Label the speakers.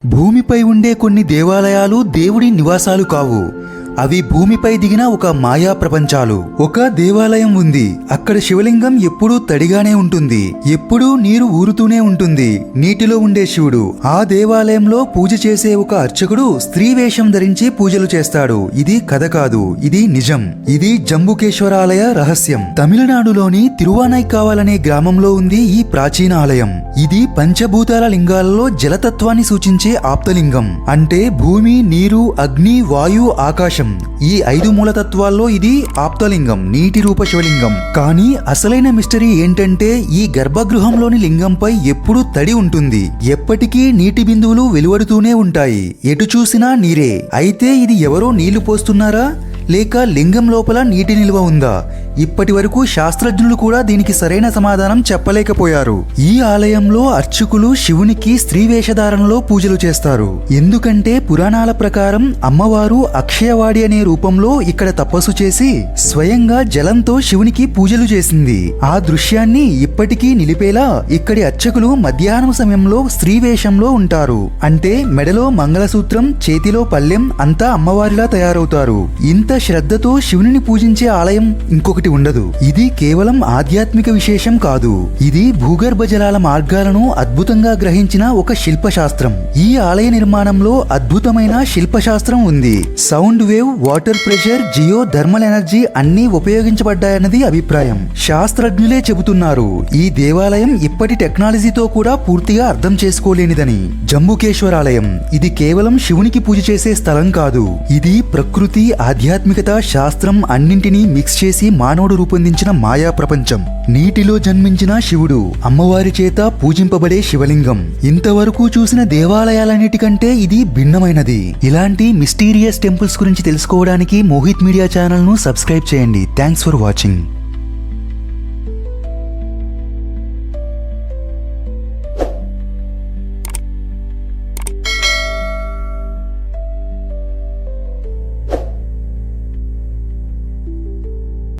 Speaker 1: భూమిపై ఉండే కొన్ని దేవాలయాలు దేవుడి నివాసాలు కావు. అవి భూమిపై దిగిన ఒక మాయా ప్రపంచాలు. ఒక దేవాలయం ఉంది. అక్కడ శివలింగం ఎప్పుడూ తడిగానే ఉంటుంది. ఎప్పుడూ నీరు ఊరుతూనే ఉంటుంది. నీటిలో ఉండే శివుడు. ఆ దేవాలయంలో పూజ చేసే ఒక అర్చకుడు స్త్రీ వేషం ధరించి పూజలు చేస్తాడు. ఇది కథ కాదు, ఇది నిజం. ఇది జంబుకేశ్వరాలయ రహస్యం. తమిళనాడులోని తిరువానైకావలనే గ్రామంలో ఉంది ఈ ప్రాచీన ఆలయం. ఇది పంచభూతాల లింగాలలో జలతత్వాన్ని సూచించే ఆప్తలింగం. అంటే భూమి, నీరు, అగ్ని, వాయు, ఆకాశం. ఈ 5 మూలతత్వాల్లో ఇది ఆప్తలింగం, నీటి రూప శివలింగం. కానీ అసలైన మిస్టరీ ఏంటంటే ఈ గర్భగృహంలోని లింగంపై ఎప్పుడూ తడి ఉంటుంది. ఎప్పటికీ నీటి బిందువులు వెలువడుతూనే ఉంటాయి. ఎటు చూసినా నీరే. అయితే ఇది ఎవరో నీళ్లు పోస్తున్నారా లేక లింగం లోపల నీటి నిల్వ ఉందా? ఇప్పటి వరకు శాస్త్రజ్ఞులు కూడా దీనికి సరైన సమాధానం చెప్పలేకపోయారు. ఈ ఆలయంలో అర్చకులు శివునికి స్త్రీ వేషధారణలో పూజలు చేస్తారు. ఎందుకంటే పురాణాల ప్రకారం అమ్మవారు అక్షయవాడి అనే రూపంలో ఇక్కడ తపస్సు చేసి స్వయంగా జలంతో శివునికి పూజలు చేసింది. ఆ దృశ్యాన్ని ఇప్పటికీ నిలిపేలా ఇక్కడి అర్చకులు మధ్యాహ్నం సమయంలో స్త్రీ వేషంలో ఉంటారు. అంటే మెడలో మంగళసూత్రం, చేతిలో పల్లెం, అంతా అమ్మవారిలా తయారవుతారు. ఇంత శ్రద్ధతో శివుని పూజించే ఆలయం ఇంకొకటి ఉండదు. ఇది కేవలం ఆధ్యాత్మిక విశేషం కాదు. ఇది భూగర్భ జలాల మార్గాలను అద్భుతంగా గ్రహించిన ఒక శిల్పశాస్త్రం. ఈ ఆలయ నిర్మాణంలో అద్భుతమైన శిల్పశాస్త్రం ఉంది. Sound wave, water pressure, geothermal energy అన్నీ ఉపయోగించబడ్డాయన్నది అభిప్రాయం. శాస్త్రజ్ఞులే చెబుతున్నారు ఈ దేవాలయం ఇప్పటి టెక్నాలజీతో కూడా పూర్తిగా అర్థం చేసుకోలేనిదని. జంబుకేశ్వరాలయం ఇది కేవలం శివునికి పూజ చేసే స్థలం కాదు. ఇది ప్రకృతి, ఆధ్యాత్మికత, శాస్త్రం అన్నింటినీ మిక్స్ చేసి మానవుడు రూపొందించిన మాయా ప్రపంచం. నీటిలో జన్మించిన శివుడు, అమ్మవారి చేత పూజింపబడే శివలింగం. ఇంతవరకు చూసిన దేవాలయాలన్నిటికంటే ఇది భిన్నమైనది. ఇలాంటి మిస్టీరియస్ టెంపుల్స్ గురించి తెలుసుకోవడానికి మోహిత్ మీడియా ఛానల్ ను సబ్స్క్రైబ్ చేయండి. Thanks for watching.